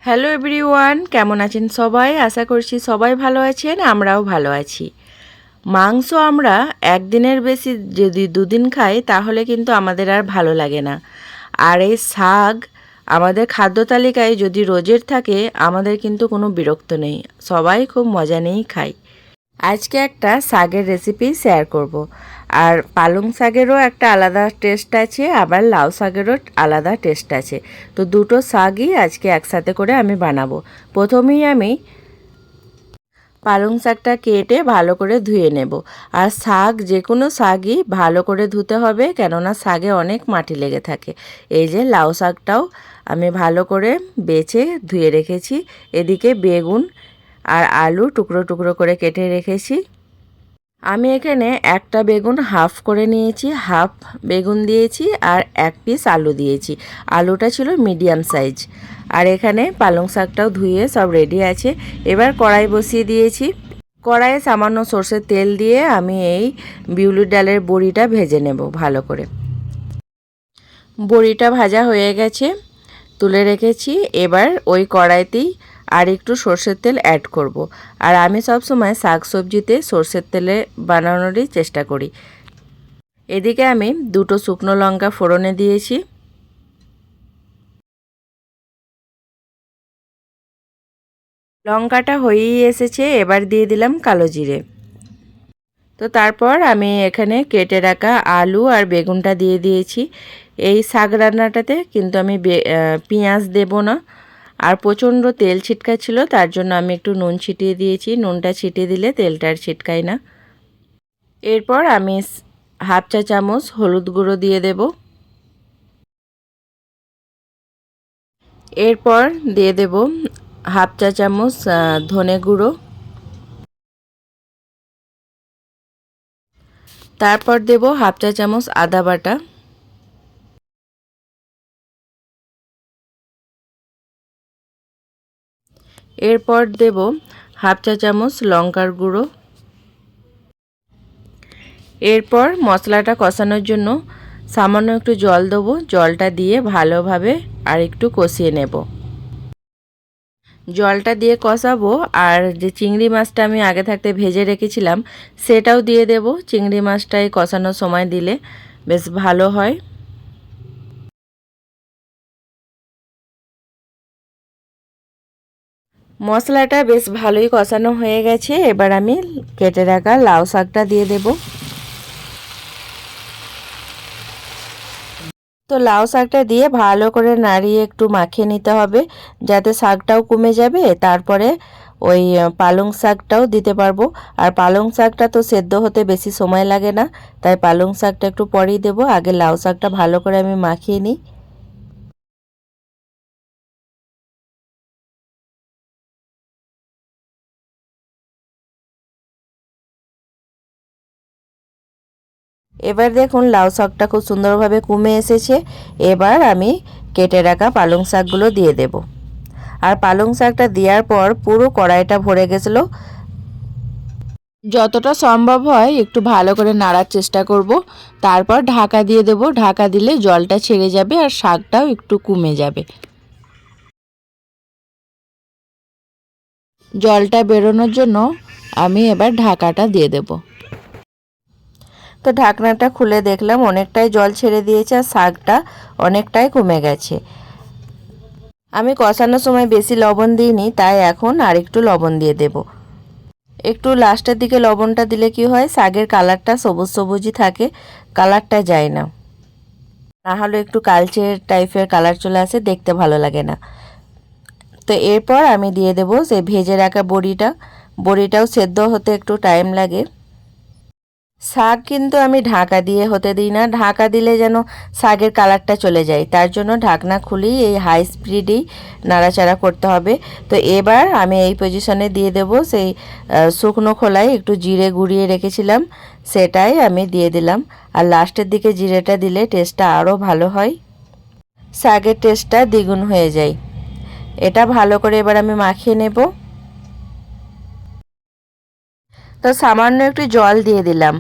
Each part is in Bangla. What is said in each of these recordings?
হ্যালো এভরিওয়ান, কেমন আছেন সবাই? আশা করছি সবাই ভালো আছেন, আমরাও ভালো আছি। মাংস আমরা একদিনের বেশি যদি দুদিন খাই তাহলে কিন্তু আমাদের আর ভালো লাগে না। আর এই শাক আমাদের খাদ্য তালিকায় যদি রোজের থাকে আমাদের কিন্তু কোনো বিরক্ত নেই, সবাই খুব মজা নিয়েই খায়। আজকে একটা শাকের রেসিপি শেয়ার করব। আর পালং শাকেরও একটা আলাদা টেস্ট আছে, আবার লাউ শাকেরও আলাদা টেস্ট আছে। তো দুটো শাকই আজকে একসাথে করে আমি বানাবো। প্রথমেই আমি পালং শাকটা কেটে ভালো করে ধুয়ে নেব। আর শাক যে কোনো শাকই ভালো করে ধুতে হবে, কেননা শাকে অনেক মাটি লেগে থাকে। এই যে লাউ শাকটাও আমি ভালো করে বেছে ধুয়ে রেখেছি। এদিকে বেগুন আর আলু টুকরো টুকরো করে কেটে রেখেছি। আমি এখানে একটা বেগুন হাফ করে নিয়েছি, হাফ বেগুন দিয়েছি আর এক পিস আলু দিয়েছি। আলুটা ছিল মিডিয়াম সাইজ। আর এখানে পালং শাকটাও ধুয়ে সব রেডি আছে। এবার কড়াই বসিয়ে দিয়েছি। কড়াইয়ে সামান্য সর্ষের তেল দিয়ে আমি এই বিউলির ডালের বড়িটা ভেজে নেব ভালো করে। বড়িটা ভাজা হয়ে গেছে, তুলে রেখেছি। এবার ওই কড়াইতেই আর একটু সর্ষের তেল অ্যাড করব। আর আমি সব সময় শাক সবজিতে সর্ষের তেলে বানানোরই চেষ্টা করি। এদিকে আমি দুটো শুকনো লঙ্কা ফোড়নে দিয়েছি। লঙ্কাটা হয়েই এসেছে, এবার দিয়ে দিলাম কালো জিরে। তো তারপর আমি এখানে কেটে রাখা আলু আর বেগুনটা দিয়ে দিয়েছি। এই শাক রান্নাটাতে কিন্তু আমি পেঁয়াজ দেব না। আর প্রচণ্ড তেল ছিটকাচ্ছিল, তার জন্য আমি একটু নুন ছিটিয়ে দিয়েছি। নুনটা ছিটিয়ে দিলে তেলটা আর ছিটকায় না। এরপর আমি হাফ চা চামচ হলুদ গুঁড়ো দিয়ে দেব। এরপর দিয়ে দেব হাফ চা চামচ ধনে গুঁড়ো। তারপর দেব হাফ চা চামচ আদা বাটা। এরপর দেব হাফ চা চামচ লঙ্কার গুঁড়ো। এরপর মশলাটা কষানোর জন্য সামান্য একটু জল দেবো। জলটা দিয়ে ভালোভাবে আর একটু কষিয়ে নেব। জলটা দিয়ে কষাবো। আর যে চিংড়ি মাছটা আমি আগে থাকতে ভেজে রেখেছিলাম সেটাও দিয়ে দেব। চিংড়ি মাছটাই কষানোর সময় দিলে বেশ ভালো হয়। মশলাটা বেশ ভালোই কষানো হয়ে গেছে। এবার আমি কেটে রাখা লাউ শাকটা দিয়ে দেব। তো লাউ শাকটা দিয়ে ভালো করে নাড়িয়ে একটু মাখিয়ে নিতে হবে, যাতে শাকটাও কমে যাবে। তারপরে ওই পালং শাকটাও দিতে পারবো। আর পালং শাকটা তো সেদ্ধ হতে বেশি সময় লাগে না, তাই পালং শাকটা একটু পরেই দেবো। আগে লাউ শাকটা ভালো করে আমি মাখিয়ে নিই। এবার দেখুন লাউ শাকটা খুব সুন্দরভাবে কমে এসেছে। এবার আমি কেটে রাখা পালং শাকগুলো দিয়ে দেব। আর পালং শাকটা দেওয়ার পর পুরো কড়াইটা ভরে গেছিলো। যতটা সম্ভব হয় একটু ভালো করে নাড়ার চেষ্টা করব। তারপর ঢাকা দিয়ে দেব। ঢাকা দিলে জলটা ছেড়ে যাবে আর শাকটাও একটু কমে যাবে। জলটা বেরোনোর জন্য আমি এবার ঢাকাটা দিয়ে দেব। তো ঢাকনাটা খুলে দেখলাম অনেকটাই জল ছেড়ে দিয়েছে আর শাকটা অনেকটাই কমে গেছে। আমি কষানোর সময় বেশি লবণ দিইনি, তাই এখন আর একটু লবণ দিয়ে দেব। একটু লাস্টের দিকে লবণটা দিলে কি হয়, শাকের কালারটা সবুজ সবুজই থাকে, কালারটা যায় না। না হলে একটু কালচে টাইপের কালার চলে আসে, দেখতে ভালো লাগে না। তো এরপর আমি দিয়ে দেব সেই ভেজে রাখা বড়িটা। বড়িটাও সেদ্ধ হতে একটু টাইম লাগে। শাক কিন্তু আমি ঢাকা দিয়ে হতে দিই না, ঢাকা দিলে যেন শাকের কালারটা চলে যায়। তার জন্য ঢাকনা খুলেই এই হাই স্পিডেই নাড়াচাড়া করতে হবে। তো এবার আমি এই পজিশনে দিয়ে দেব সেই শুকনো খোলায় একটু জিরে গুঁড়িয়ে রেখেছিলাম, সেটাই আমি দিয়ে দিলাম। আর লাস্টের দিকে জিরেটা দিলে টেস্টটা আরও ভালো হয়, শাকের টেস্টটা দ্বিগুণ হয়ে যায়। এটা ভালো করে এবার আমি মাখিয়ে নেব। তো সামান্য একটু জল দিয়ে দিলাম।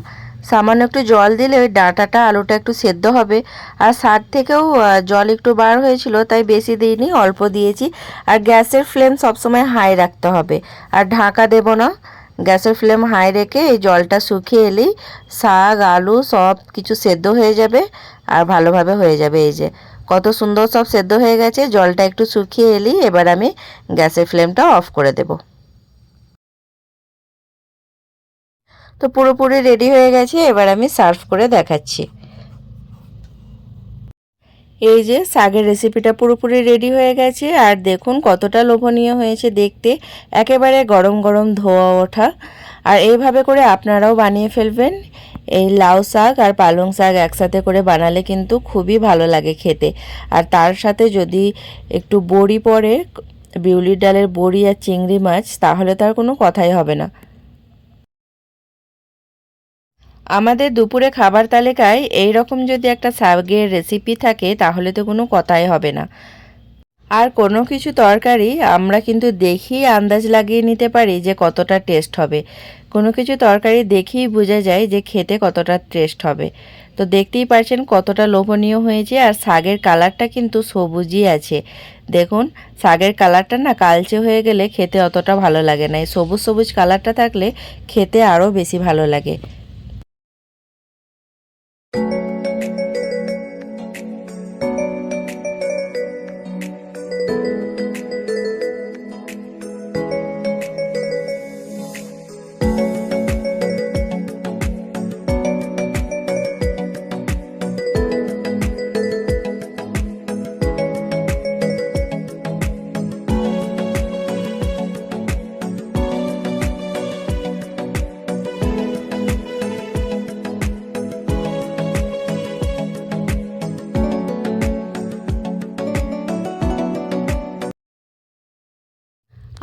সামান্য একটু জল দিলে ওই ডাঁটাটা আলুটা একটু সেদ্ধ হবে। আর সাইড থেকেও জল একটু বার হয়েছিল, তাই বেশি দিইনি, অল্প দিয়েছি। আর গ্যাসের ফ্লেম সবসময় হাই রাখতে হবে, আর ঢাকা দেব না। গ্যাসের ফ্লেম হাই রেখে এই জলটা শুকিয়ে এলেই শাক আলু সব কিছু সেদ্ধ হয়ে যাবে আর ভালোভাবে হয়ে যাবে। এই যে কত সুন্দর সব সেদ্ধ হয়ে গেছে। জলটা একটু শুকিয়ে এলেই এবার আমি গ্যাসের ফ্লেমটা অফ করে দেব। তো পুরোপুরি রেডি হয়ে গেছে, এবার আমি সার্ভ করে দেখাচ্ছি। এই যে শাকের রেসিপিটা পুরোপুরি রেডি হয়ে গেছে, আর দেখুন কতটা লোভনীয় হয়েছে দেখতে, একেবারে গরম গরম ধোয়া ওঠা। আর এইভাবে করে আপনারাও বানিয়ে ফেলবেন। এই লাউ শাক আর পালং শাক একসাথে করে বানালে কিন্তু খুবই ভালো লাগে খেতে। আর তার সাথে যদি একটু বড়ি পড়ে, বিউলির ডালের বড়ি আর চিংড়ি মাছ, তাহলে তার কোনো কথাই হবে না। আমাদের দুপুরে খাবার তালিকায় এই রকম যদি একটা শাকের রেসিপি থাকে তাহলে তো কোনো কথাই হবে না। আর কোনো কিছু তরকারি আমরা কিন্তু দেখি আন্দাজ লাগিয়ে নিতে পারি যে কতটা টেস্ট হবে। কোনো কিছু তরকারি দেখেই বোঝা যায় যে খেতে কতটা টেস্ট হবে। তো দেখতেই পারছেন কতটা লোভনীয় হয়েছে। আর শাকের কালারটা কিন্তু সবুজই আছে। দেখুন শাকের কালারটা না কালচে হয়ে গেলে খেতে অতটা ভালো লাগে না, এই সবুজ সবুজ কালারটা থাকলে খেতে আরও বেশি ভালো লাগে।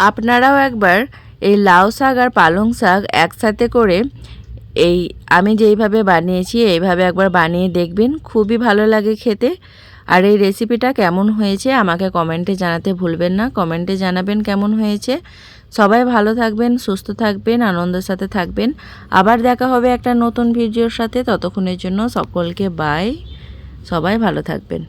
আপনারাও একবার এই লাউ শাক আর পালং শাক একসাথে করে এই আমি যেইভাবে বানিয়েছি এইভাবে একবার বানিয়ে দেখবেন, খুবই ভালো লাগে খেতে। আর এই রেসিপিটা কেমন হয়েছে আমাকে কমেন্টে জানাতে ভুলবেন না। কমেন্টে জানাবেন কেমন হয়েছে। সবাই ভালো থাকবেন, সুস্থ থাকবেন, আনন্দের সাথে থাকবেন। আবার দেখা হবে একটা নতুন ভিডিওর সাথে। ততক্ষণের জন্য সকলকে বাই। সবাই ভালো থাকবেন।